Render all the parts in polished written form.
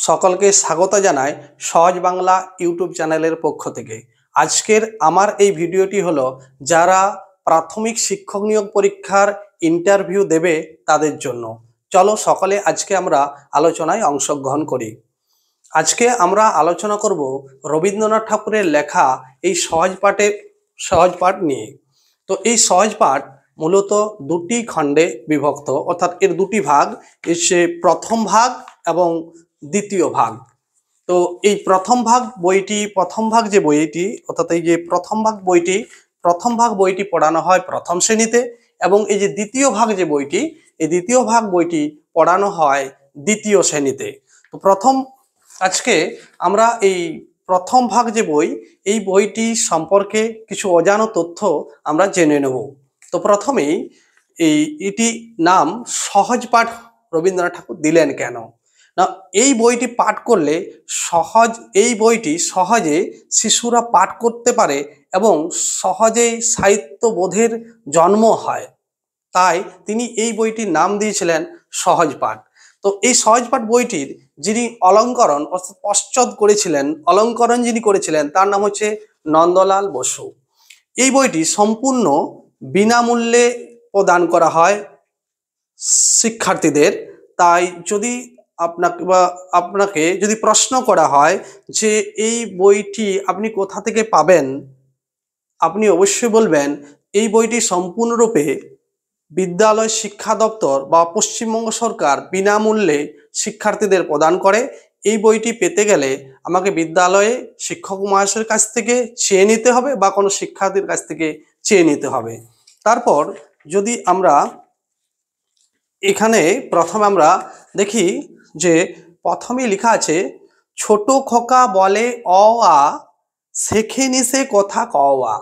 সকলকে স্বাগত জানাই সহজ বাংলা ইউটিউব চ্যানেলের পক্ষ থেকে। আজকের আমার এই ভিডিওটি হলো যারা প্রাথমিক শিক্ষক নিয়োগ পরীক্ষার ইন্টারভিউ দেবে তাদের জন্য। চলো সকলে আজকে আমরা আলোচনায় অংশগ্রহণ করি। আজকে আমরা আলোচনা করব রবীন্দ্রনাথ ঠাকুরের লেখা এই সহজ পাঠ নিয়ে। তো এই সহজ পাঠ মূলত দুটি খণ্ডে বিভক্ত, অর্থাৎ এর দুটি ভাগ, এসে প্রথম ভাগ এবং দ্বিতীয় ভাগ। তো এই প্রথম ভাগ যে বইটি অর্থাৎ এই যে প্রথম ভাগ বইটি পড়ানো হয় প্রথম শ্রেণীতে, এবং এই যে দ্বিতীয় ভাগ যে বইটি, এই দ্বিতীয় ভাগ বইটি পড়ানো হয় দ্বিতীয় শ্রেণীতে। তো আজকে আমরা এই প্রথম ভাগ যে বই, এই বইটি সম্পর্কে কিছু অজানা তথ্য আমরা জেনে নেব। তো প্রথমেই এটি নাম সহজ পাঠ রবীন্দ্রনাথ ঠাকুর দিলেন কেন না? এই বইটি পাঠ করলে এই বইটি সহজে শিশুরা পাঠ করতে পারে এবং সহজেই সাহিত্যবোধের জন্ম হয়, তাই তিনি এই বইটির নাম দিয়েছিলেন সহজ পাঠ। তো এই সহজ পাঠ বইটির যিনি অলঙ্করণ যিনি করেছিলেন তার নাম হচ্ছে নন্দলাল বসু। এই বইটি সম্পূর্ণ বিনামূল্যে প্রদান করা হয় শিক্ষার্থীদের। তাই যদি আপনাকে যদি প্রশ্ন করা হয় যে এই বইটি আপনি কোথা থেকে পাবেন, আপনি অবশ্যই বলবেন এই বইটি সম্পূর্ণরূপে বিদ্যালয় শিক্ষা দপ্তর বা পশ্চিমবঙ্গ সরকার বিনামূল্যে শিক্ষার্থীদের প্রদান করে। এই বইটি পেতে গেলে আমাকে বিদ্যালয়ে শিক্ষক মহাশয়ের কাছ থেকে চেয়ে নিতে হবে বা কোনো শিক্ষার্থীর কাছ থেকে চেয়ে নিতে হবে। তারপর যদি আমরা এখানে প্রথমে আমরা দেখি যে প্রথমে লেখা আছে, ছোট খোকা বলে অ আ, শেখেনি সে কথা ক আ।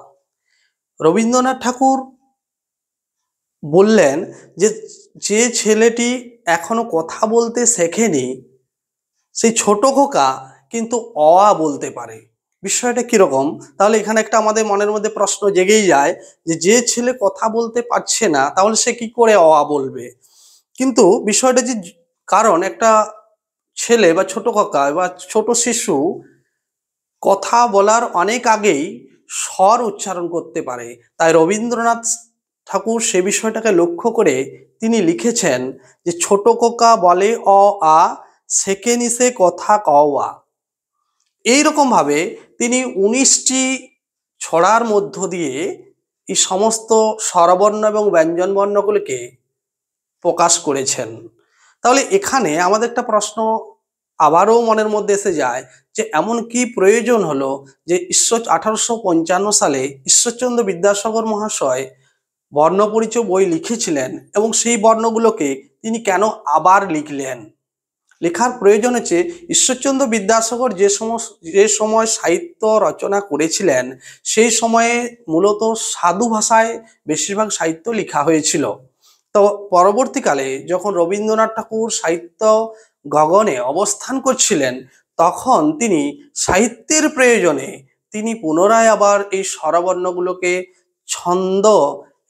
রবীন্দ্রনাথ ঠাকুর বললেন যে ছেলেটি এখনো কথা বলতে শেখেনি, সেই ছোট খোকা কিন্তু অ আ বলতে পারে। বিষয়টা কিরকম? তাহলে এখানে একটা আমাদের মনের মধ্যে প্রশ্ন জেগেই যায় যে ছেলে কথা বলতে পারছে না, তাহলে সে কি করে অ আ বলবে? কিন্তু বিষয়টা যে, কারণ একটা ছেলে বা ছোট খোকা বা ছোট শিশু কথা বলার অনেক আগেই স্বর উচ্চারণ করতে পারে। তাই রবীন্দ্রনাথ ঠাকুর সে বিষয়টাকে লক্ষ্য করে তিনি লিখেছেন যে ছোট খোকা বলে অ আ, শেখেনি সে কথা ক আ। এইরকম ভাবে তিনি 19টি ছড়ার মধ্য দিয়ে এই সমস্ত স্বরবর্ণ এবং ব্যঞ্জন বর্ণগুলিকে প্রকাশ করেছেন। তাহলে এখানে আমাদের একটা প্রশ্ন আবারও মনের মধ্যে এসে যায় যে এমন কি প্রয়োজন হলো যে 1855 সালে ঈশ্বরচন্দ্র বিদ্যাসাগর মহাশয় বর্ণপরিচয় বই লিখেছিলেন এবং সেই বর্ণগুলোকে তিনি কেন আবার লিখলেন? লেখার প্রয়োজন হচ্ছে ঈশ্বরচন্দ্র বিদ্যাসাগর যে সময় সাহিত্য রচনা করেছিলেন, সেই সময়ে মূলত সাধু ভাষায় বেশিরভাগ সাহিত্য লেখা হয়েছিল। তো পরবর্তীকালে যখন রবীন্দ্রনাথ ঠাকুর সাহিত্য গগনে অবস্থান করছিলেন, তখন তিনি সাহিত্যের প্রয়োজনে তিনি পুনরায় আবার এই স্বরবর্ণগুলোকে ছন্দ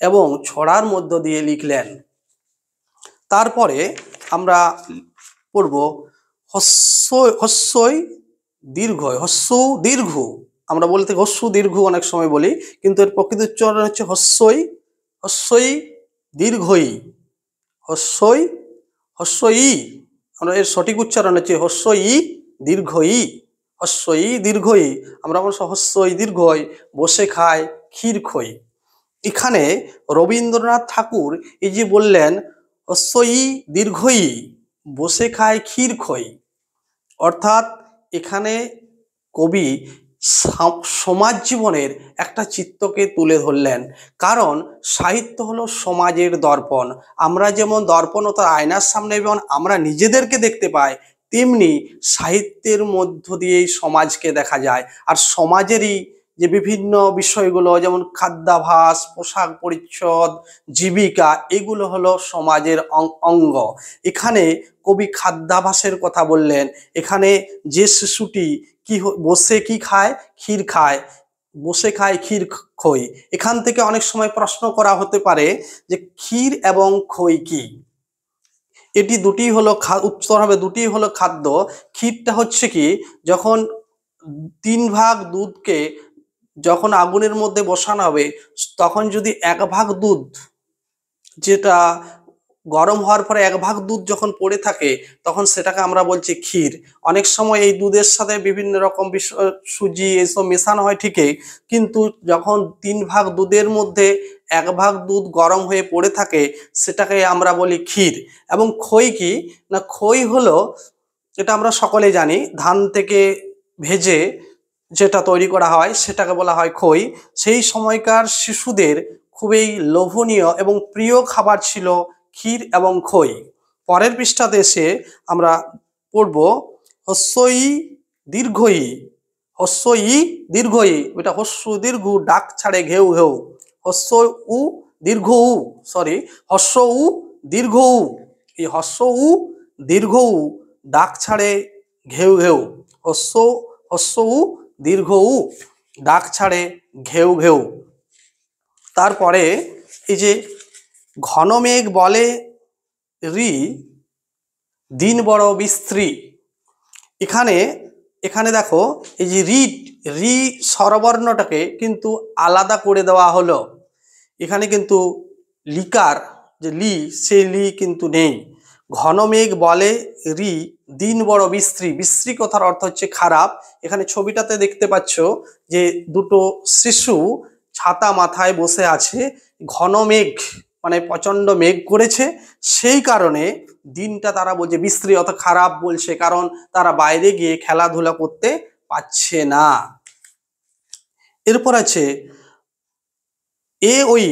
এবং ছড়ার মধ্য দিয়ে লিখলেন। তারপরে আমরা পড়ব হস্যই দীর্ঘ। আমরা বলতে হস্যু দীর্ঘ অনেক সময় বলি, কিন্তু এর প্রকৃত উচ্চারণ হচ্ছে হস্যই দীর্ঘই। হস্যই আমরা এর সঠিক উচ্চারণ হচ্ছে হস্যই দীর্ঘই। আমরা হস্যই দীর্ঘই, বসে খায় ক্ষীর খই। এখানে রবীন্দ্রনাথ ঠাকুর এই যে বললেন হস্যই দীর্ঘই, বসে খায় ক্ষীর খই, অর্থাৎ এখানে কবি সমাজ জীবনের একটা চিত্রকে তুলে ধরলেন। কারণ সাহিত্য হলো সমাজের দর্পণ। আমরা যেমন দর্পণ ও তার আয়নার সামনে যেমন আমরা নিজেদেরকে দেখতে পাই, তেমনি সাহিত্যের মধ্য দিয়েই সমাজকে দেখা যায়। আর সমাজেরই যে বিভিন্ন বিষয়গুলো, যেমন খাদ্যাভ্যাস, পোশাক পরিচ্ছদ, জীবিকা, এগুলো হলো সমাজের অঙ্গ। এখানে কবি খাদ্যাভ্যাসের কথা বললেন। এখানে যে শিশুটি বসে কি খায়? ক্ষীর খায়, বসে খায় ক্ষীর খই। এখান থেকে অনেক সময় প্রশ্ন করা হতে পারে যে ক্ষীর এবং খই কি? এটি দুটি হলো উত্তর হবে দুটি হলো খাদ্য। ক্ষীরটা হচ্ছে কি, যখন 3 ভাগ দুধকে যখন আগুনের মধ্যে বসানো হবে, তখন যদি 1 ভাগ দুধ, যেটা গরম হওয়ার পরে 1 ভাগ দুধ যখন পড়ে থাকে, তখন সেটাকে আমরা বলছি ক্ষীর। অনেক সময় এই দুধের সাথে বিভিন্ন রকম সুজি এসব মেশানো হয় ঠিকই, কিন্তু যখন 3 ভাগ দুধের মধ্যে 1 ভাগ দুধ গরম হয়ে পড়ে থাকে, সেটাকে আমরা বলি ক্ষীর। এবং খই কি না, খই হলো, এটা আমরা সকলে জানি, ধান থেকে ভেজে যেটা তৈরি করা হয় সেটাকে বলা হয় খই। সেই সময়কার শিশুদের খুবই লোভনীয় এবং প্রিয় খাবার ছিল ক্ষীর এবং খই। পরের পৃষ্ঠাতে এসে আমরা পড়ব হস্যই দীর্ঘই। হস্যই দীর্ঘই, এটা হস্য দীর্ঘ ডাক ছাড়ে ঘেউ ঘেউ। হস্য উ দীর্ঘ উ, সরি, হস্য উ দীর্ঘ উ। এই হস্য উ দীর্ঘ উ ডাক ছাড়ে ঘেউ ঘেউ। হস্য হস্য উ দীর্ঘ উ ডাক ছাড়ে ঘেউ ঘেউ। তারপরে এই যে ঘন মেঘ বলে রি দিন বড় বিশ্রী। এখানে এখানে দেখো, এই যে রি স্বরবর্ণটাকে কিন্তু আলাদা করে দেওয়া হলো। এখানে কিন্তু লিকার যে লি, সেই লি কিন্তু নেই। ঘন মেঘ বলে রি দিন বড় বিশ্রী। বিশ্রী কথার অর্থ হচ্ছে খারাপ। এখানে ছবিটাতে দেখতে পাচ্ছ যে দুটো শিশু ছাতা মাথায় বসে আছে। ঘন মেঘ মানে প্রচন্ড মেঘ করেছে, সেই কারণে দিনটা তারা বলছে বিশ্রী, অর্থাৎ খারাপ বলছে, কারণ তারা বাইরে গিয়ে খেলাধুলা করতে পারছে না। এরপর আছে এ ওই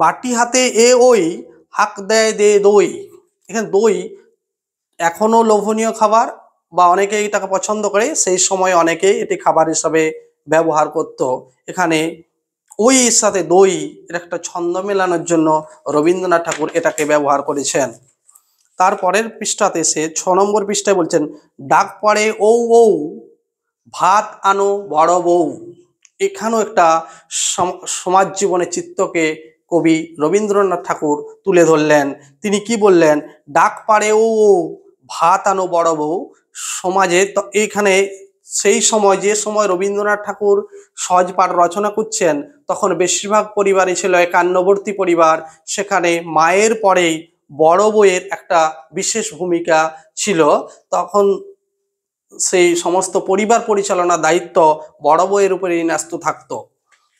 বাটি হাতে এ ওই হাক দেয় দে দই। এখানে দই এখনো লোভনীয় খাবার, বা অনেকে এটাকে পছন্দ করে, সেই সময় অনেকে এটি খাবার হিসাবে ব্যবহার করত। এখানে ওই এর সাথে দই, এর একটা ছন্দ মেলানোর জন্য রবীন্দ্রনাথ ঠাকুর এটাকে ব্যবহার করেছেন। তারপরের পৃষ্ঠাতে এসে 6 নম্বর পৃষ্ঠায় বলছেন ডাক পড়ে ও ও ভাত আনো বড় বউ। এখানেও একটা সমাজ জীবনের চিত্রকে কবি রবীন্দ্রনাথ ঠাকুর তুলে ধরলেন। তিনি কি বললেন, ডাক পাড়ে ও ভাত আনো বড় বউ। সমাজে এইখানে সেই সময়, যে সময় রবীন্দ্রনাথ ঠাকুর সহজপাঠ রচনা করছেন, তখন বেশিরভাগ পরিবারই ছিল একান্নবর্তী পরিবার। সেখানে মায়ের পরেই বড় বউয়ের একটা বিশেষ ভূমিকা ছিল। তখন সেই সমস্ত পরিবার পরিচালনার দায়িত্ব বড় বউয়ের উপরেই ন্যস্ত থাকতো।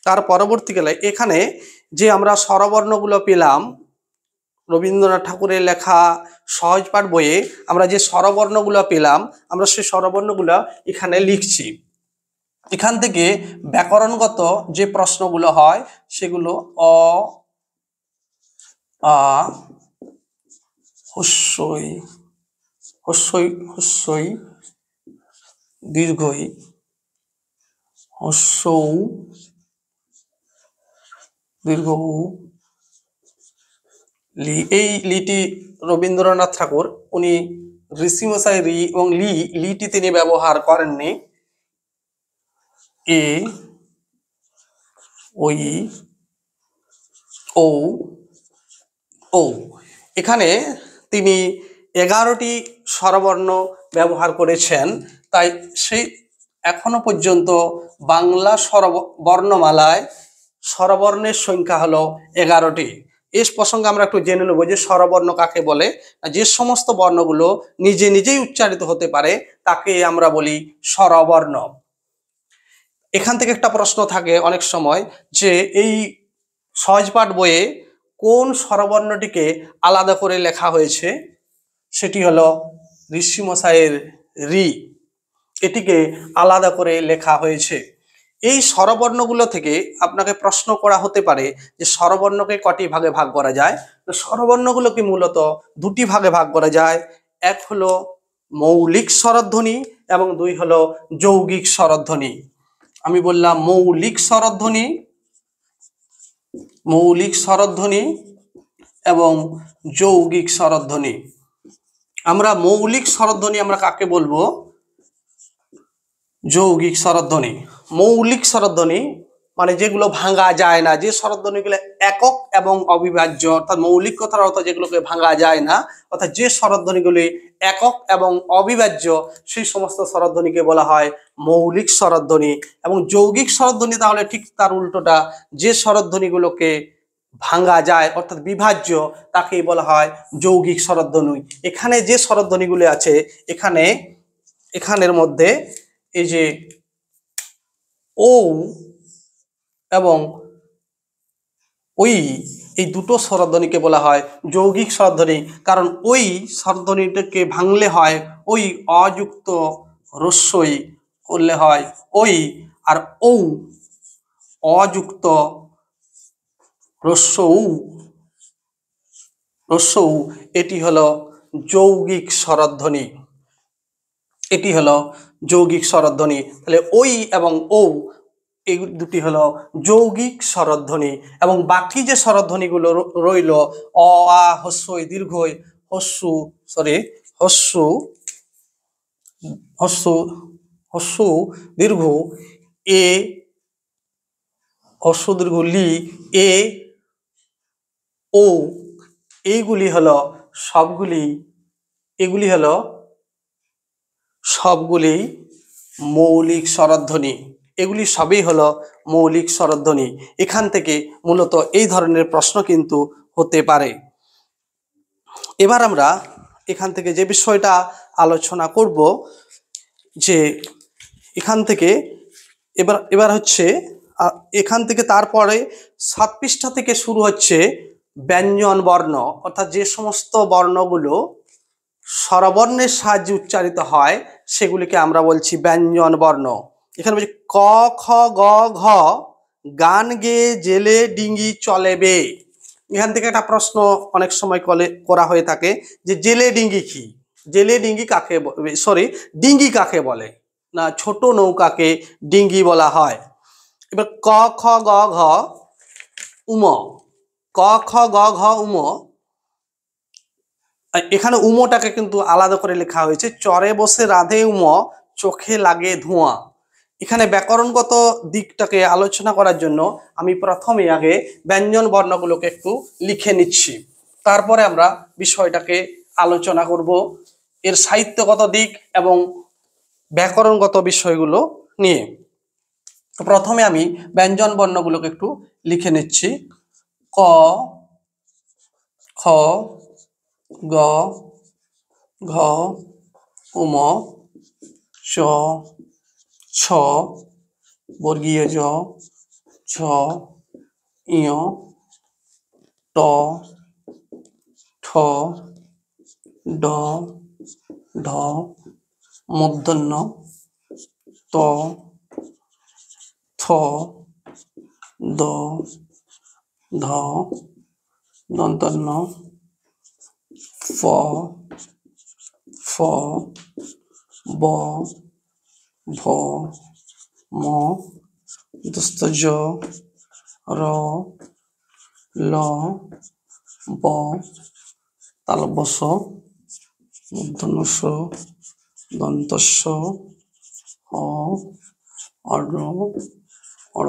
তার পরবর্তীকালে এখানে যে আমরা স্বরবর্ণগুলো পেলাম, রবীন্দ্রনাথ ঠাকুরের লেখা সহজপাঠ বইয়ে আমরা যে স্বরবর্ণগুলো পেলাম, আমরা সেই স্বরবর্ণগুলো এখানে লিখছি। এখান থেকে ব্যাকরণগত যে প্রশ্নগুলো হয় সেগুলো অ আ হস্যই হস্যই হস্যই দীর্ঘই হস্য উ দীর্ঘ উ লি। এই লিটি রবীন্দ্রনাথ ঠাকুর উনি ঋষিমশাই রি এবং লিটি তিনি ব্যবহার করেননি। এ ওই ও ও, এখানে তিনি 11টি স্বরবর্ণ ব্যবহার করেছেন। তাই সেই এখনো পর্যন্ত বাংলা বর্ণমালায় স্বরবর্ণের সংখ্যা হলো 11টি। এই প্রসঙ্গে আমরা একটু জেনে নেব যে স্বরবর্ণ কাকে বলে। যে সমস্ত বর্ণগুলো নিজে নিজেই উচ্চারিত হতে পারে তাকে আমরা বলি স্বরবর্ণ। এখান থেকে একটা প্রশ্ন থাকে অনেক সময় যে এই সহজপাঠ বইয়ে কোন স্বরবর্ণটিকে আলাদা করে লেখা হয়েছে, সেটি হলো ঋষিমশাইয়ের রি, এটিকে আলাদা করে লেখা হয়েছে। এই স্বরবর্ণগুলো থেকে আপনাকে প্রশ্ন করা হতে পারে যে স্বরবর্ণকে কটি ভাগে ভাগ করা যায়। তো স্বরবর্ণগুলোকে মূলত দুটি ভাগে ভাগ করা যায়। এক হলো মৌলিক স্বরধ্বনি এবং দুই হলো যৌগিক স্বরধ্বনি। আমি বললাম মৌলিক স্বরধ্বনি, মৌলিক স্বরধ্বনি এবং যৌগিক স্বরধ্বনি। আমরা মৌলিক স্বরধ্বনি আমরা কাকে বলবো, যৌগিক স্বরধ্বনি। মৌলিক স্বরধ্বনি মানে যেগুলো ভাঙা যায় না, যে স্বরধ্বনিগুলো একক এবং অবিভাজ্য, অর্থাৎ মৌলিক কথার অর্থ যেগুলোকে ভাঙা যায় না, অর্থাৎ যে স্বরধ্বনিগুলি একক এবং অবিভাজ্য, সেই সমস্ত স্বরধ্বনিকে বলা হয় মৌলিক স্বরধ্বনি। এবং যৌগিক স্বরধ্বনি তাহলে ঠিক তার উল্টোটা, যে স্বরধ্বনিগুলোকে ভাঙা যায় অর্থাৎ বিভাজ্য, তাকেই বলা হয় যৌগিক স্বরধ্বনি। এখানে যে স্বরধ্বনিগুলি আছে, এখানের মধ্যে এই যে ও এবং ওই, এই দুটো স্বরধ্বনিকে বলা হয় যৌগিক স্বরধ্বনি। কারণ ওই স্বরধ্বনিটাকে ভাঙলে হয় ওই, অযুক্ত রস্যই করলে হয় ওই, আর ও অযুক্ত রস্যৌ, এটি হলো যৌগিক স্বরধ্বনি। এটি হলো যৌগিক স্বরধ্বনি। তাহলে ওই এবং ও, এই দুটি হলো যৌগিক স্বরধ্বনি। এবং বাকি যে স্বরধ্বনিগুলো রইল, অ, আ, হস্যই, দীর্ঘই, হস্যু, হস্যু দীর্ঘ, এ, হস্য দীর্ঘ লি, এ, ও, এগুলি হলো সবগুলি মৌলিক স্বরধ্বনি। এগুলি সবই হলো মৌলিক স্বরধ্বনি। এখান থেকে মূলত এই ধরনের প্রশ্ন কিন্তু হতে পারে। এবার আমরা এখান থেকে যে বিষয়টা আলোচনা করব, যে এখান থেকে এবার হচ্ছে এখান থেকে তারপরে 7 পৃষ্ঠা থেকে শুরু হচ্ছে ব্যঞ্জন বর্ণ, অর্থাৎ যে সমস্ত বর্ণগুলো স্বরবর্ণের সাহায্যে উচ্চারিত হয় সেগুলিকে আমরা বলছি ব্যঞ্জন বর্ণ। এখানে বলছি ক, খ, গ, ঘ, গান গেয়ে জেলে ডিঙ্গি চলেবে। এখান থেকে একটা প্রশ্ন অনেক সময় করা হয়ে থাকে যে জেলে ডিঙ্গি কি, জেলে ডিঙ্গি কাকে, ডিঙ্গি কাকে বলে? না, ছোট নৌকাকে ডিঙ্গি বলা হয়। এবার ক, খ, গ, ঘ, উম, ক, খ, গ, ঘ, উম, এখানে উমটাকে কিন্তু আলাদা করে লেখা হয়েছে, চরে বসে রাধে উম, চোখে লাগে ধোঁয়া। এখানে ব্যাকরণগত দিকটাকে আলোচনা করার জন্য আমি প্রথমে আগে ব্যঞ্জন বর্ণগুলোকে একটু লিখে নিচ্ছি, তারপরে আমরা বিষয়টাকে আলোচনা করব এর সাহিত্যগত দিক এবং ব্যাকরণগত বিষয়গুলো নিয়ে। তো প্রথমে আমি ব্যঞ্জন বর্ণগুলোকে একটু লিখে নিচ্ছি। ক, খ, গ, ঘ, উম, চ, ছ, বর্গীয় জ, ঝ, ইয়, ট, ঠ, ড, ঢ, মূর্ধন্য, ত, থ, দ, ধ, দন্তন্য, ফ, ফ, ব, ভ, ম, দস্ত জ, র, ল, ব, তালব্য স, মূর্ধন্য স, দন্তস্ব, হ, অর, অর,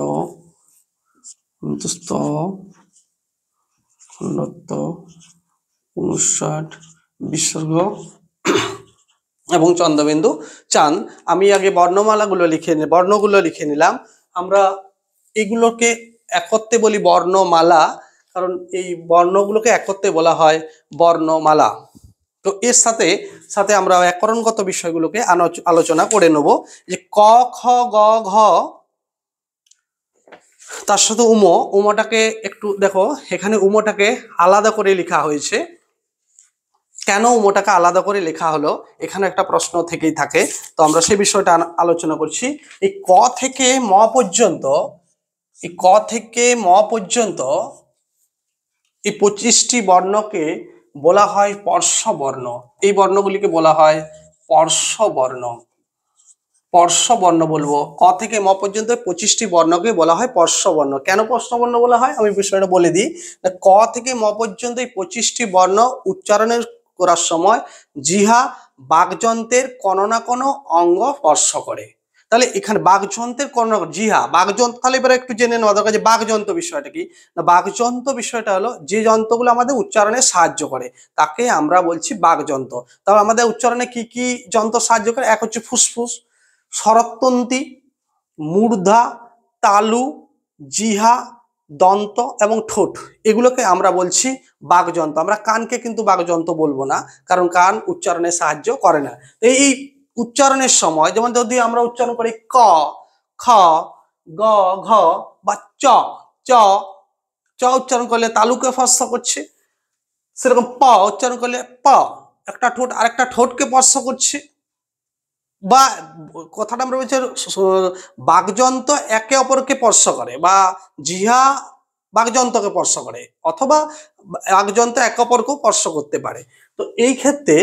অন্তস্থ, খণ্ডত্ব, 59 বিসর্গ এবং চন্দ্রবিন্দু চাঁদ। আমি আগে বর্ণগুলো লিখে নিলাম। আমরা এগুলোকে একত্রে বলি বর্ণমালা, কারণ এই বর্ণগুলোকে একত্রে বলা হয় বর্ণমালা। তো এর সাথে সাথে আমরা ব্যাকরণগত বিষয়গুলোকে আলোচনা করে নেব, যে ক, খ, গ, ঘ, তার সাথে উমটাকে একটু দেখো, এখানে উমটাকে আলাদা করে লেখা হয়েছে। কেন উমটাকে আলাদা করে লেখা হলো, এখানে একটা প্রশ্ন থেকেই থাকে। তো আমরা সেই বিষয়টা আলোচনা করছি। এই ক থেকে ম পর্যন্ত, এই 25টি বর্ণকে বলা হয় পর্শ বর্ণ। এই বর্ণগুলিকে বলা হয় পর্শ বর্ণ। পর্শ বর্ণ বলবো। ক থেকে ম পর্যন্ত 25টি বর্ণকে বলা হয় পর্শ বর্ণ। কেন পর্শ বর্ণ বলা হয় আমি বিষয়টা বলে দিই। ক থেকে ম পর্যন্ত এই 25টি বর্ণ উচ্চারণের করার সময় জিহা বাকযন্ত্রের কোনো না কোনো অঙ্গ স্পর্শ করে। তাহলে এখানে বাগযন্ত্রের কর্ণ, জি হ্যাঁ বাগযন্ত্র, তাহলে এবারে একটু জেনে নেওয়া দরকার যে বাগযন্ত্র বিষয়টা কি। না বাগযন্ত্র বিষয়টা হলো যে যন্ত্রগুলো আমাদের উচ্চারণে সাহায্য করে তাকে আমরা বলছি বাগযন্ত্র। তাহলে আমাদের উচ্চারণে কি কি যন্ত্র সাহায্য করে? এক হচ্ছে ফুসফুস, স্বরতন্ত্রী, মূর্ধা, তালু, জিহা, দন্ত এবং ঠোঁট, এগুলোকে আমরা বলছি বাগযন্ত্র। আমরা কানকে কিন্তু বাগযন্ত্র বলবো না, কারণ কান উচ্চারণে সাহায্য করে না। এই উচ্চারণের সময় যেমন যদি আমরা উচ্চারণ করি ক, খ, গ, ঘ বা চ, চ, চ উচ্চারণ করলে তালুকে স্পর্শ করছে, সেরকম প উচ্চারণ করলে প একটা ঠোঁট আরেকটা ঠোঁটকে স্পর্শ করছে। বা কথাটা আমরা বলছি বাগযন্ত্র একে অপরকে স্পর্শ করে, বা জিহা বাগযন্ত্রকে স্পর্শ করে, অথবা বাগযন্ত্র একে অপরকেও স্পর্শ করতে পারে। তো এই ক্ষেত্রে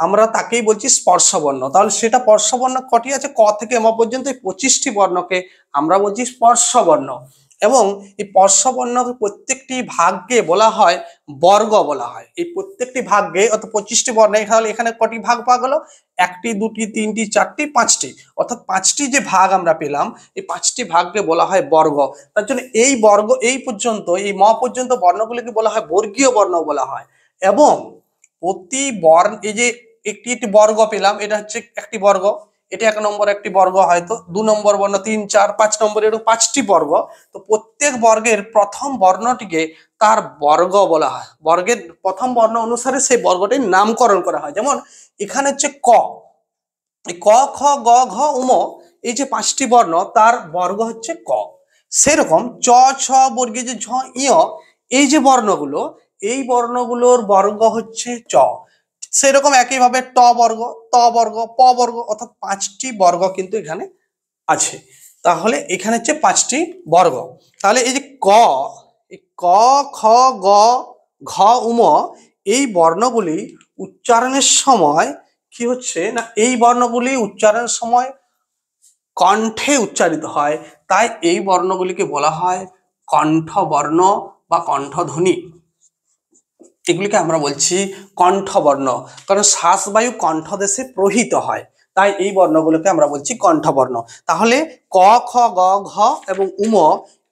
আমরা তাকেই বলছি স্পর্শবর্ণ। তাহলে সেটা স্পর্শবর্ণ কটি আছে? ক থেকে ম পর্যন্ত এই 25টি বর্ণকে আমরা বলছি স্পর্শবর্ণ। এবং এই স্পর্শবর্ণকে প্রত্যেকটি ভাগকে বলা হয় বর্গ বলা হয়। এই প্রত্যেকটি ভাগকে অর্থাৎ 25টি বর্ণ, এখানে কটি ভাগ ভাগ হলো? একটি, দুটি, তিনটি, চারটি, পাঁচটি, অর্থাৎ পাঁচটি যে ভাগ আমরা পেলাম, এই পাঁচটি ভাগকে বলা হয় বর্গ। তার জন্য এই বর্গ এই পর্যন্ত, এই ম পর্যন্ত বর্ণগুলিকে বলা হয় বর্গীয় বর্ণ বলা হয়। এবং প্রতি বর্ণ, এই যে একটি একটি বর্গ পেলাম, এটা হচ্ছে একটি বর্গ, এটা 1 নম্বর একটি বর্গ, হয়তো 2 নম্বর বর্ণ, 3, 4, 5 নম্বর, এরকম 5টি বর্গ। তো প্রত্যেক বর্গের প্রথম বর্ণটিকে তার বর্গ বলা হয়। বর্গের প্রথম বর্ণ অনুসারে সেই বর্গটির নামকরণ করা হয়। যেমন এখানে হচ্ছে ক, এই ক, খ, গ, ঘ, উম, এই যে 5টি বর্ণ তার বর্গ হচ্ছে ক। সেরকম চ, ছ বর্গে যে ঝ, ইয়, এই যে বর্ণগুলো, এই বর্ণগুলোর বর্গ হচ্ছে চ। সেরকম একইভাবে ট বর্গ, ত বর্গ, প বর্গ, অর্থাৎ 5টি বর্গ কিন্তু এখানে আছে। তাহলে এখানে হচ্ছে 5টি বর্গ। তাহলে এই যে ক, ক, খ, গ, ঘ, উম, এই বর্ণগুলি উচ্চারণের সময় কি হচ্ছে না, এই বর্ণগুলি উচ্চারণের সময় কণ্ঠে উচ্চারিত হয়, তাই এই বর্ণগুলিকে বলা হয় কণ্ঠবর্ণ বা কণ্ঠধ্বনি। এগুলিকে আমরা বলছি কণ্ঠবর্ণ, কারণ শ্বাসবায়ু কণ্ঠদেশে প্রহিত হয়, তাই এই বর্ণগুলোকে আমরা বলছি কণ্ঠবর্ণ। তাহলে ক, খ, গ, ঘ এবং উম,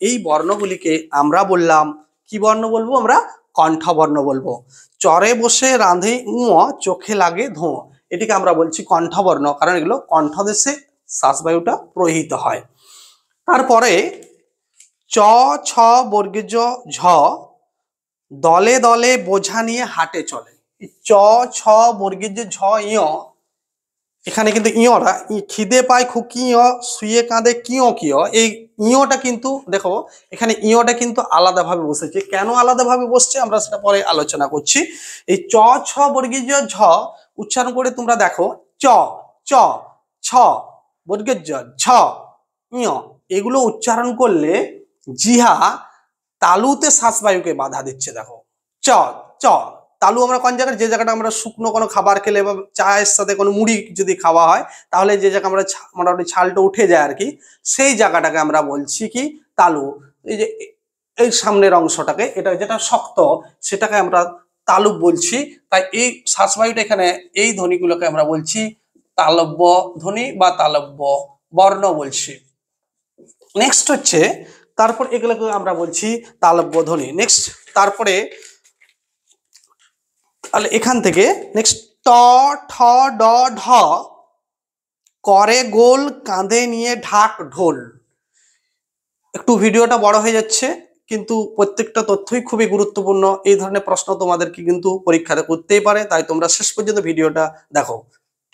এই বর্ণগুলিকে আমরা বললাম কি বর্ণ বলবো? আমরা কণ্ঠবর্ণ বলবো। চরে বসে রাঁধে উম, চোখে লাগে ধোঁ, এটিকে আমরা বলছি কণ্ঠবর্ণ, কারণ এগুলো কণ্ঠদেশে শ্বাসবায়ুটা প্রহিত হয়। তারপরে চ, ছ বর্গে ঝ, দলে দলে বোঝা নিয়ে হাটে চলে। চ, ছ বর্গের যে ঝ, ইয়, এখানে কিন্তু ইয়টা খিদে পায় খুকি ইয়, শুয়ে কাঁদে কিয় কিয়, এই ইয়টা কিন্তু দেখো এখানে ইয়টা কিন্তু আলাদাভাবে বসেছে। কেন আলাদাভাবে বসছে আমরা সেটা পরে আলোচনা করছি। এই চ, ছ বর্গের যে ঝ উচ্চারণ করে তোমরা দেখো, চ, চ, ছ বর্গের ঝ, ইয়, এগুলো উচ্চারণ করলে জিহা তালুতে শ্বাসবায়ুকে বাধা দিচ্ছে। দেখো চ, চ, তালু আমরা কোন জায়গায়, যে জায়গাটা আমরা শুকনো কোনো খাবার খেলে বা চায়ের সাথে কোনো মুড়ি যদি খাওয়া হয়, তাহলে যে জায়গা আমরা মোটামুটি ছালটা উঠে যায় আর কি, সেই জায়গাটাকে আমরা বলছি কি তালু। এই যে এই সামনের অংশটাকে, এটা যেটা শক্ত সেটাকে আমরা তালু বলছি। তাই এই শ্বাসবায়ুটা এখানে এই ধ্বনিগুলোকে আমরা বলছি তালব্য ধ্বনি বা তালব্য বর্ণ বলছি। নেক্সট হচ্ছে, তারপর এগুলোকে আমরা বলছি তালব্য ধ্বনি। নেক্সট তারপরে তাহলে এখান থেকে নেক্সট ট, ঠ, ড, ঢ, করে গোল কাঁধে নিয়ে ঢাক ঢোল। একটু ভিডিওটা বড় হয়ে যাচ্ছে, কিন্তু প্রত্যেকটা তথ্যই খুবই গুরুত্বপূর্ণ। এই ধরনের প্রশ্ন তোমাদেরকে কিন্তু পরীক্ষাতে করতেই পারে, তাই তোমরা শেষ পর্যন্ত ভিডিওটা দেখো।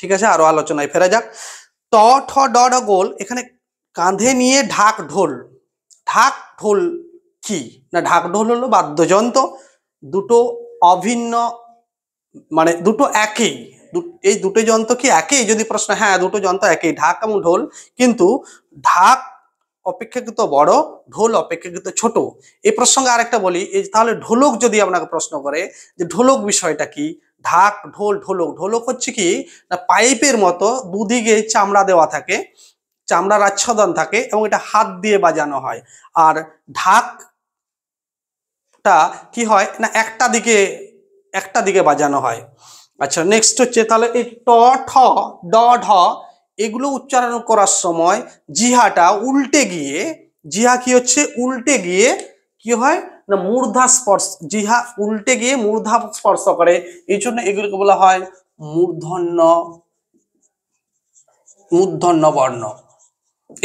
ঠিক আছে, আরো আলোচনায় ফেরা যাক। ট, ঠ, ড, ঢ, গোল, এখানে কাঁধে নিয়ে ঢাক ঢোল। ঢাক ঢোল কি না, ঢাক ঢোল হলো বাদ্যযন্ত্র, দুটো অভিন্ন, মানে দুটো একই। এই দুটো যন্ত্র কি একই? যদি প্রশ্ন, হ্যাঁ দুটো যন্ত্র একই, ঢাক এবং ঢোল, কিন্তু ঢাক অপেক্ষাকৃত বড়, ঢোল অপেক্ষাকৃত ছোট। এই প্রসঙ্গে আরেকটা বলি, এই তাহলে ঢোলক যদি আপনাকে প্রশ্ন করে যে ঢোলক বিষয়টা কি, ঢাক, ঢোল, ঢোলক। ঢোলক হচ্ছে কি না, পাইপের মতো দুদিকে চামড়া দেওয়া থাকে, চামড়ার আচ্ছাদন থাকে, এবং এটা হাত দিয়ে বাজানো হয়। আর ঢাকটা কি হয় না, একটা দিকে বাজানো হয়। আচ্ছা, নেক্সট হচ্ছে তাহলে এই ট, ঠ, ড, ঢ, এগুলো উচ্চারণ করার সময় জিহাটা উল্টে গিয়ে, জিহা কি হচ্ছে উল্টে গিয়ে কি হয় না মূর্ধা স্পর্শ, জিহা উল্টে গিয়ে মূর্ধা স্পর্শ করে, এই জন্য এগুলোকে বলা হয় মূর্ধন্য, মূর্ধন্য বর্ণ।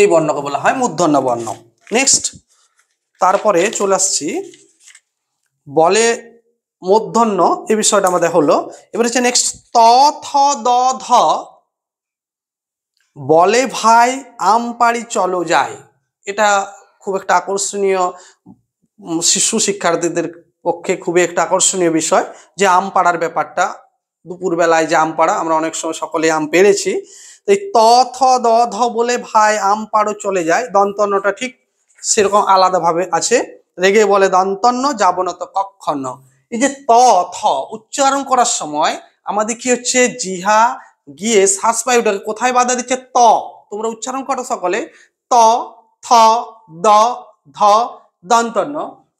এই বর্ণকে বলা হয় মূর্ধন্য বর্ণ। নেক্সট তারপরে চলে আসছি বলে মূর্ধন্য, এই বিষয়টা আমাদের হলো। এবার হচ্ছে নেক্সট ত থ দ ধ বলে ভাই আম পাড়ি চলো যাই। এটা খুব একটা আকর্ষণীয়, শিশু শিক্ষার্থীদের পক্ষে খুবই একটা আকর্ষণীয় বিষয় যে আম পাড়ার ব্যাপারটা। দুপুর বেলায় যে আম পাড়া, আমরা অনেক সময় সকলে আম পেড়েছি। এই ত থ দ ধ বলে ভাই আম পাড়ো চলে যায়, দন্তন্যটা ঠিক সেরকম আলাদাভাবে আছে। রেগে বলে দন্তন্য, যাব না তো কক্ষণ। এই যে ত থ উচ্চারণ করার সময় আমাদের কি হচ্ছে জিহা গিয়ে শ্বাসবায়ুটাকে কোথায় বাধা দিচ্ছে, ত। তোমরা উচ্চারণ করো সকলে, ত থ দ ধ দন্তন্য।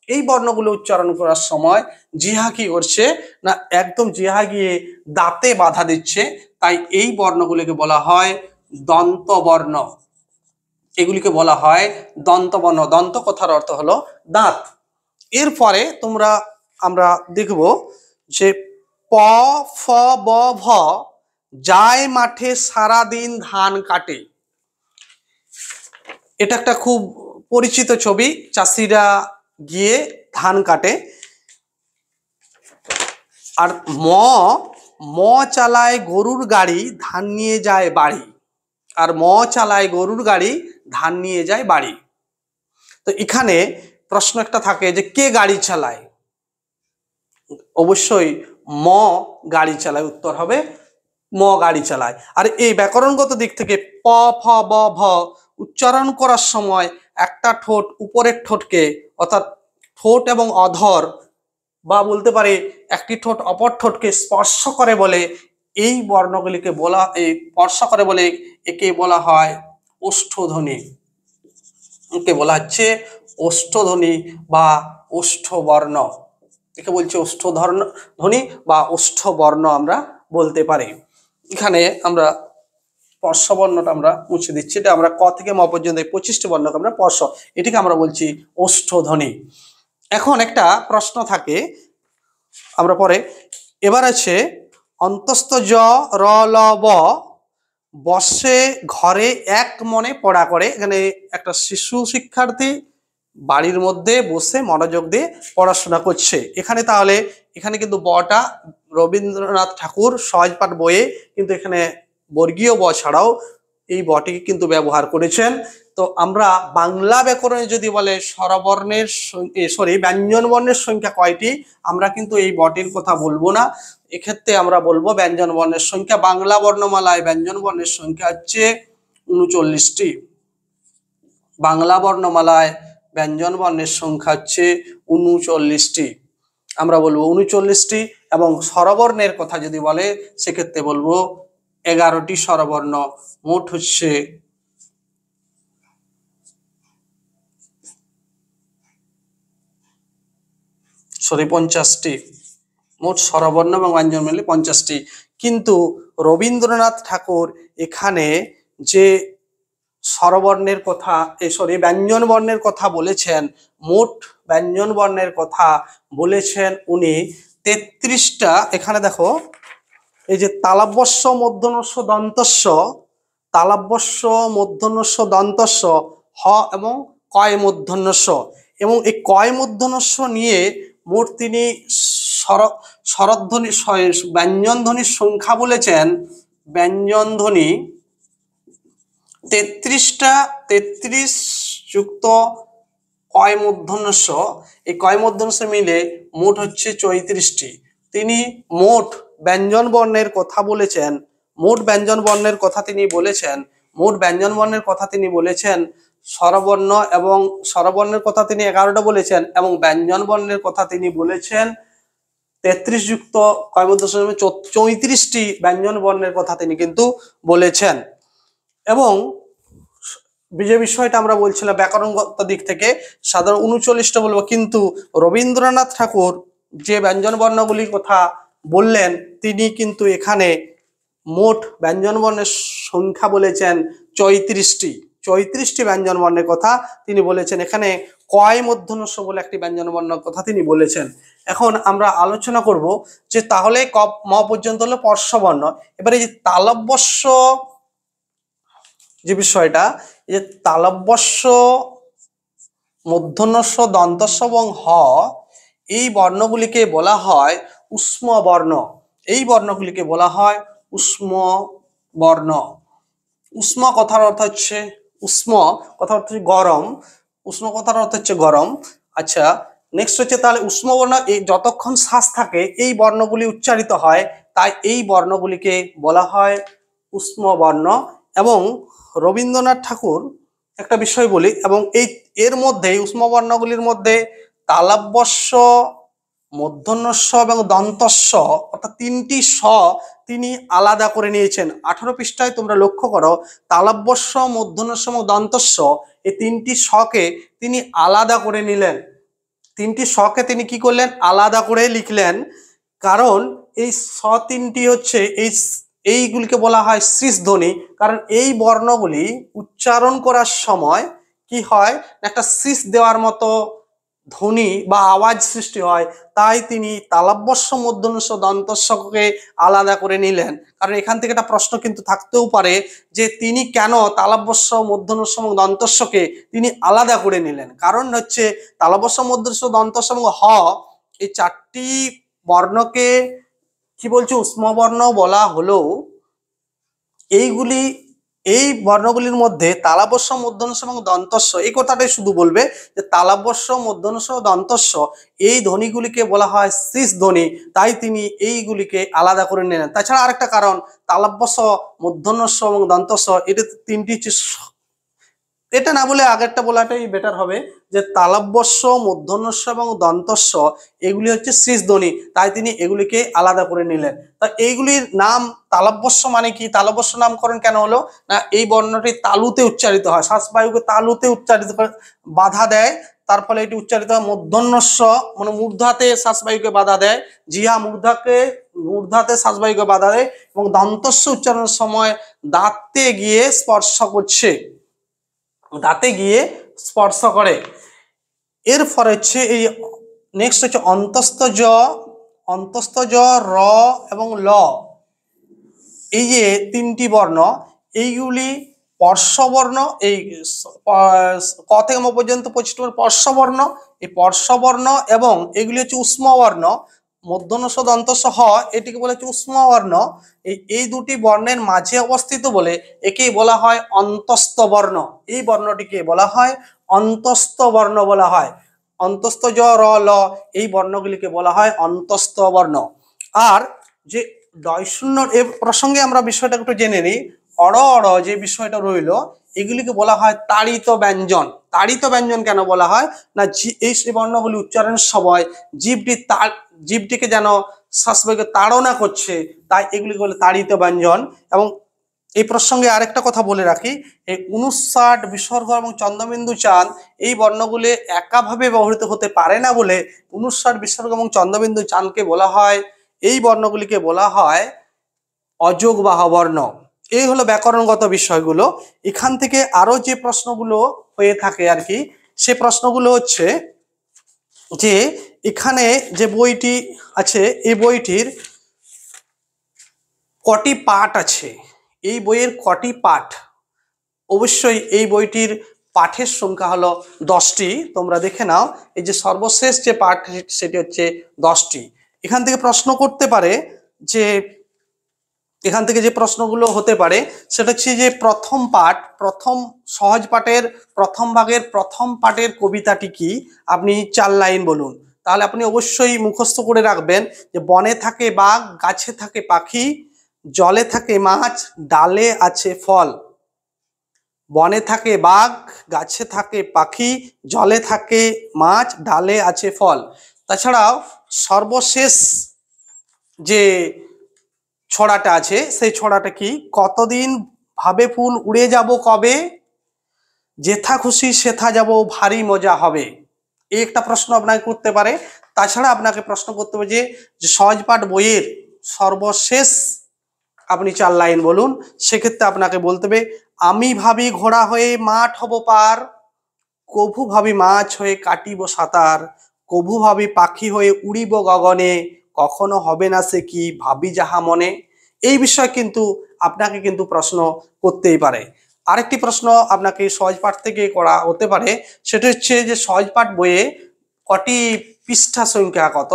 এই বর্ণগুলো উচ্চারণ করার সময় জিহা কি করছে না একদম জিহা গিয়ে দাঁতে বাধা দিচ্ছে, তাই এই বর্ণগুলিকে বলা হয় দন্ত বর্ণ। এগুলিকে বলা হয় দন্ত বর্ণ। দন্ত কথার অর্থ হলো দাঁত। এরপরে আমরা দেখব যে প ফ ব ভ যায় মাঠে সারাদিন ধান কাটে। এটা একটা খুব পরিচিত ছবি, চাষিরা গিয়ে ধান কাটে। আর ম ম চালায় গরুর গাড়ি ধান নিয়ে যায় বাড়ি। আর ম চালায় গরুর গাড়ি ধান নিয়ে যায় বাড়ি। তো এখানে প্রশ্ন একটা থাকে যে কে গাড়ি চালায়, অবশ্যই ম গাড়ি চালায়, উত্তর হবে ম গাড়ি চালায়। আর এই ব্যাকরণগত দিক থেকে প ফ ব ভ উচ্চারণ করার সময় একটা ঠোঁট উপরের ঠোঁটকে, অর্থাৎ ঠোঁট এবং অধর বা বলতে পারে একটি ঠোঁট অপর ঠোঁটকে স্পর্শ করে বলে এই বর্ণগুলিকে বলা, এই স্পর্শ করে বলে একে বলা হয় ওষ্ঠধ্বনি। একে বলা হচ্ছে ওষ্ঠধ্বনি বা ওষ্ঠবর্ণ। একে বলছে ওষ্ঠধ্বনি বা ওষ্ঠবর্ণ আমরা বলতে পারি। এখানে আমরা স্পর্শ বর্ণটা আমরা মুছে দিচ্ছি, এটা আমরা ক থেকে ম পর্যন্ত 25টি বর্ণকে আমরা স্পর্শ, এটিকে আমরা বলছি ওষ্ঠধ্বনি। এখন একটা প্রশ্ন থাকে আমরা পরে, এবার আছে অন্তস্থ জ র ল ব বসে ঘরে এক মনে পড়া করে। এখানে একটা শিশু শিক্ষার্থী বাড়ির মধ্যে বসে মনোযোগ দিয়ে পড়াশোনা করছে। এখানে তাহলে এখানে কিন্তু বটা রবীন্দ্রনাথ ঠাকুর সহজপাঠ বইয়ে কিন্তু এখানে বর্গীয় ব ছাড়াও এই বটিকে কিন্তু ব্যবহার করেছেন। তো আমরা বাংলা ব্যাকরণে যদি বলে স্বরবর্ণের ব্যঞ্জন বর্ণের সংখ্যা কয়টি, আমরা কিন্তু এই বটির কথা বলবো না, এক্ষেত্রে আমরা বলবো ব্যঞ্জন বর্ণের সংখ্যা। বাংলা বর্ণমালায় ব্যঞ্জন বর্ণের সংখ্যা হচ্ছে 39টি। বাংলা বর্ণমালায় ব্যঞ্জন বর্ণের সংখ্যা হচ্ছে 39টি, আমরা বলবো 39টি। এবং স্বরবর্ণের কথা যদি বলে সেক্ষেত্রে বলবো 11টি স্বরবর্ণ, মোট হচ্ছে 50টি। মোট স্বরবর্ণ এবং ব্যঞ্জন মিলে 50টি। কিন্তু রবীন্দ্রনাথ ঠাকুর এখানে যে স্বরবর্ণের কথা, ব্যঞ্জন বর্ণের কথা বলেছেন, মোট ব্যঞ্জন বর্ণের কথা বলেছেন উনি 33টা। এখানে দেখো এই যে তালব্যস্য মূর্ধন্যস্য দন্তস্য, তালব্যস্য মূর্ধন্যস্য দন্তস্য, হ এবং কয় মূর্ধন্যস্য, এবং এই কয় মূর্ধন্যস্য নিয়ে মোট তিনি স্বরধ্বনি ব্যঞ্জন ধ্বনির সংখ্যা বলেছেন। ব্যঞ্জন ধ্বনি 33টা, 33 যুক্ত কয় মূর্ধন্যস্য, এই কয় মূর্ধন্যস্য মিলে মোট হচ্ছে 34টি। তিনি মোট ব্যঞ্জন বর্ণের কথা বলেছেন, মোট ব্যঞ্জন বর্ণের কথা তিনি বলেছেন, মোট ব্যঞ্জন বর্ণের কথা তিনি বলেছেন স্বরবর্ণ, এবং স্বরবর্ণের কথা তিনি 11টা বলেছেন, এবং ব্যঞ্জন বর্ণের কথা তিনি বলেছেন 33 যুক্ত কয় মূর্ধন্যস্য 34টি ব্যঞ্জন বর্ণের কথা তিনি কিন্তু বলেছেন। এবং যে বিষয়টা আমরা বলছিলাম ব্যাকরণগত দিক থেকে সাধারণ 39টা বলবো, কিন্তু রবীন্দ্রনাথ ঠাকুর যে ব্যঞ্জন বর্ণগুলির কথা বললেন তিনি কিন্তু এখানে মোট ব্যঞ্জনবর্ণের সংখ্যা বলেছেন 34টি। 34টি ব্যঞ্জনবর্ণের কথা তিনি বলেছেন। এখানে কয় মূর্ধন্য ষ বলে একটি ব্যঞ্জনবর্ণের কথা তিনি বলেছেন। এখন আমরা আলোচনা করব যে তাহলে ক ম পর্যন্ত হলো পর্শ্ববর্ণ। এবারে যে তালব্যস্য যে বিষয়টা, এই যে তালব্যস্য, মূর্ধন্য ষ, দন্তস্ব এবং হ, এই বর্ণগুলিকে বলা হয় উষ্ম বর্ণ। এই বর্ণগুলিকে বলা হয় উষ্ম বর্ণ। উষ্ম কথার অর্থ হচ্ছে উষ্ম কথার অর্থ হচ্ছে গরম। উষ্ম কথার অর্থ হচ্ছে গরম। আচ্ছা, নেক্সট হচ্ছে তাহলে উষ্ম বর্ণ, এই যতক্ষণ শ্বাস থাকে এই বর্ণগুলি উচ্চারিত হয়, তাই এই বর্ণগুলিকে বলা হয় উষ্ম বর্ণ। এবং রবীন্দ্রনাথ ঠাকুর একটা বিষয় বলি, এবং এর মধ্যে উষ্ম বর্ণগুলির মধ্যে তালব্যস্য, মূর্ধন্য ষ এবং দন্তস্ব অর্থাৎ 3টি স তিনি আলাদা করে নিয়েছেন। 18 পৃষ্ঠায় তোমরা লক্ষ্য করো, তালব্যস্য, মূর্ধন্য ষ এবং দন্তস্ব এই 3টি শকে তিনি আলাদা করে নিলেন। 3টি শকে তিনি কি করলেন? আলাদা করে লিখলেন। কারণ এই স 3টি হচ্ছে এইগুলিকে বলা হয় শ্রীস ধ্বনি। কারণ এই বর্ণগুলি উচ্চারণ করার সময় কি হয়, একটা শ্রীস দেওয়ার মতো ধ্বনি বা আওয়াজ সৃষ্টি হয়। তাই তিনি তালব্যস্য, মূর্ধন্য ষ, দন্তস্বকে আলাদা করে নিলেন। কারণ এখান থেকে একটা প্রশ্ন কিন্তু থাকতেও পারে যে তিনি কেন তালব্যস্য, মূর্ধন্য ষ এবং দন্তস্বকে তিনি আলাদা করে নিলেন। কারণ হচ্ছে তালব্যস্য, মূর্ধন্য ষ, দন্তস্ব এবং হ এই 4টি বর্ণকে কি বলছে উষ্ম বর্ণ বলা হলেও এই বর্ণগুলির মধ্যে তালব্যস্য, মূর্ধন্য ষ এবং দন্তস্ব, এই কথাটাই শুধু বলবে যে তালব্যস্য, মূর্ধন্য ষ, দন্তস্ব এই ধ্বনিগুলিকে বলা হয় শ্রীস ধ্বনি। তাই তিনি এইগুলিকে আলাদা করে নিলেন। তাছাড়া আরেকটা কারণ, তালব্যস্য, মূর্ধন্য ষ এবং দন্তস্ব এটা 3টি হচ্ছে, এটা না বলে আগেরটা বলাটাই বেটার হবে যে তালব্যস্য, মূর্ধন্য ষ এবং দন্তস্ব এগুলি হচ্ছে শ্রীস ধ্বনি, তাই তিনি এগুলিকে আলাদা করে নিলেন। তা এইগুলির নাম তালব্যস্য মানে কি, তালব্যস্য নামকরণ কেন হলো না, এই বর্ণটি তালুতে উচ্চারিত হয়, শ্বাসবায়ুকে তালুতে উচ্চারিত করে বাধা দেয়, তার ফলে এটি উচ্চারিত হয়। মূর্ধন্য ষ মানে মূর্ধাতে শ্বাসবায়ুকে বাধা দেয়, জিহা মূর্ধাতে শ্বাসবায়ুকে বাধা দেয়, এবং দন্তস্ব উচ্চারণের সময় দাঁতে গিয়ে স্পর্শ করছে, দাঁতে গিয়ে স্পর্শ করে। এর ফলে হচ্ছে এই নেক্সট হচ্ছে অন্তস্থ জ, র এবং ল, এই যে 3টি বর্ণ এইগুলি পর্শ্ববর্ণ। এই ক থেকে ম পর্যন্ত 25টি পর্শ্ববর্ণ। এই পর্শ্ববর্ণ এবং এগুলি হচ্ছে উষ্ম বর্ণ। মূর্ধন্য ষ, দন্তস্ব, হ এটিকে বলা হচ্ছে উষ্ম বর্ণ। এই দুটি বর্ণের মাঝে অবস্থিত বলে একেই বলা হয় অন্তস্থ বর্ণ। এই বর্ণটিকে বলা হয় অন্তস্থ বর্ণ বলা হয়। অন্তস্থ জ, র, ল এই বর্ণগুলিকে বলা হয় অন্তস্থ বর্ণ। আর যে ডয়শূন্য এর প্রসঙ্গে আমরা বিষয়টা একটু জেনে নিই। অড় যে বিষয়টা রইল, এগুলিকে বলা হয় তাড়িত ব্যঞ্জন। তাড়িত ব্যঞ্জন কেন বলা হয় না, এই বর্ণগুলি উচ্চারণের সময় জীবটিকে যেন শ্বাসবায়ুকে তাড়না করছে, তাই এগুলিকে বলে তাড়িত ব্যঞ্জন। এবং এই প্রসঙ্গে আরেকটা কথা বলে রাখি, এই 59 বিসর্গ এবং চন্দ্রবিন্দু চাঁদ এই বর্ণগুলি একাভাবে ব্যবহৃত হতে পারে না বলে 59 বিসর্গ এবং চন্দ্রবিন্দু চাঁদকে বলা হয়, এই বর্ণগুলিকে বলা হয় অযোগবাহ বর্ণ। এই হলো ব্যাকরণগত বিষয়গুলো। এখান থেকে আরো যে প্রশ্নগুলো হয়ে থাকে আর কি, সে প্রশ্নগুলো হচ্ছে যে এখানে যে বইটি আছে এই বইটির কটি পাঠ আছে, এই বইয়ের কটি পাঠ। অবশ্যই এই বইটির পাঠের সংখ্যা হলো 10টি। তোমরা দেখে নাও, এই যে সর্বশেষ যে পাঠ সেটি হচ্ছে 10টি। এখান থেকে প্রশ্ন করতে পারে যে এখান থেকে যে প্রশ্নগুলো হতে পারে সেটা হচ্ছে যে প্রথম পাঠ, প্রথম সহজ পাঠের প্রথম ভাগের প্রথম পাঠের কবিতাটি কি, আপনি 4 লাইন বলুন। তাহলে আপনি অবশ্যই মুখস্থ করে রাখবেন যে বনে থাকে বাঘ, গাছে থাকে পাখি, জলে থাকে মাছ, ডালে আছে ফল। বনে থাকে বাঘ, গাছে থাকে পাখি, জলে থাকে মাছ, ডালে আছে ফল। তাছাড়াও সর্বশেষ যে ছড়াটা আছে সেই ছড়াটা কি, কতদিন ভাবে ফুল উড়ে যাব কবে, যেথা খুশি সেথা যাব ভারী মজা হবে। এই একটা প্রশ্ন আপনাকে করতে পারে। তাছাড়া আপনাকে প্রশ্ন করতে হবে যে সহজ পাঠ বইয়ের সর্বশেষ আপনি 4 লাইন বলুন। সেক্ষেত্রে আপনাকে বলতে হবে, আমি ভাবি ঘোড়া হয়ে মাঠ হব পার, কভু ভাবি মাছ হয়ে কাটিব সাঁতার, কভু ভাবি পাখি হয়ে উড়িব গগনে, কখনো হবে না সে কি ভাবি যাহা মনে। এই বিষয়ে কিন্তু আপনাকে কিন্তু প্রশ্ন করতেই পারে। আরেকটি প্রশ্ন আপনাকে সহজ পাঠ থেকে করা হতে পারে, সেটা হচ্ছে যে সহজ পাঠ বইয়ে কটি পৃষ্ঠা সংখ্যা কত।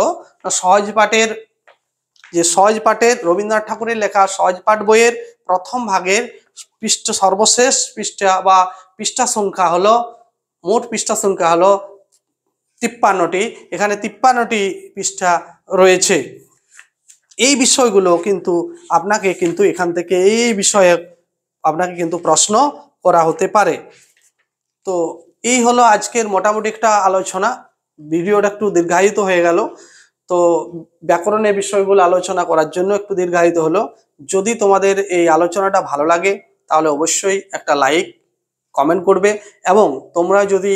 সহজ পাঠের রবীন্দ্রনাথ ঠাকুরের লেখা সহজ পাঠ বইয়ের প্রথম ভাগের সর্বশেষ পৃষ্ঠা বা পৃষ্ঠা সংখ্যা হলো, মোট পৃষ্ঠা সংখ্যা হলো 53টি। এখানে 53টি পৃষ্ঠা রয়েছে। এই বিষয়গুলো কিন্তু আপনাকে কিন্তু এখান থেকে এই বিষয়ে আপনাকে কিন্তু প্রশ্ন করা হতে পারে। তো এই হলো আজকের মোটামুটি একটা আলোচনা। ভিডিওটা একটু দীর্ঘায়িত হয়ে গেল, তো ব্যাকরণের বিষয়গুলো আলোচনা করার জন্য একটু দীর্ঘায়িত হলো। যদি তোমাদের এই আলোচনাটা ভালো লাগে তাহলে অবশ্যই একটা লাইক, কমেন্ট করবে, এবং তোমরা যদি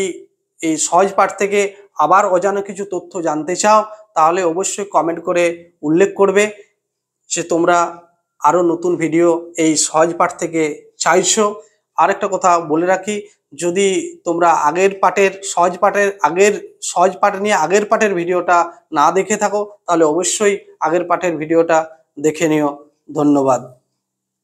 এই সহজ পাঠ থেকে আবার অজানা কিছু তথ্য জানতে চাও তাহলে অবশ্যই কমেন্ট করে উল্লেখ করবে যে তোমরা আরো নতুন ভিডিও এই সহজ পাঠ থেকে চাইছো। আরেকটা কথা বলে রাখি, যদি তোমরা আগের সহজ পাঠ নিয়ে আগের পাঠের ভিডিওটা না দেখে থাকো তাহলে অবশ্যই আগের পাঠের ভিডিওটা দেখে নিও। ধন্যবাদ।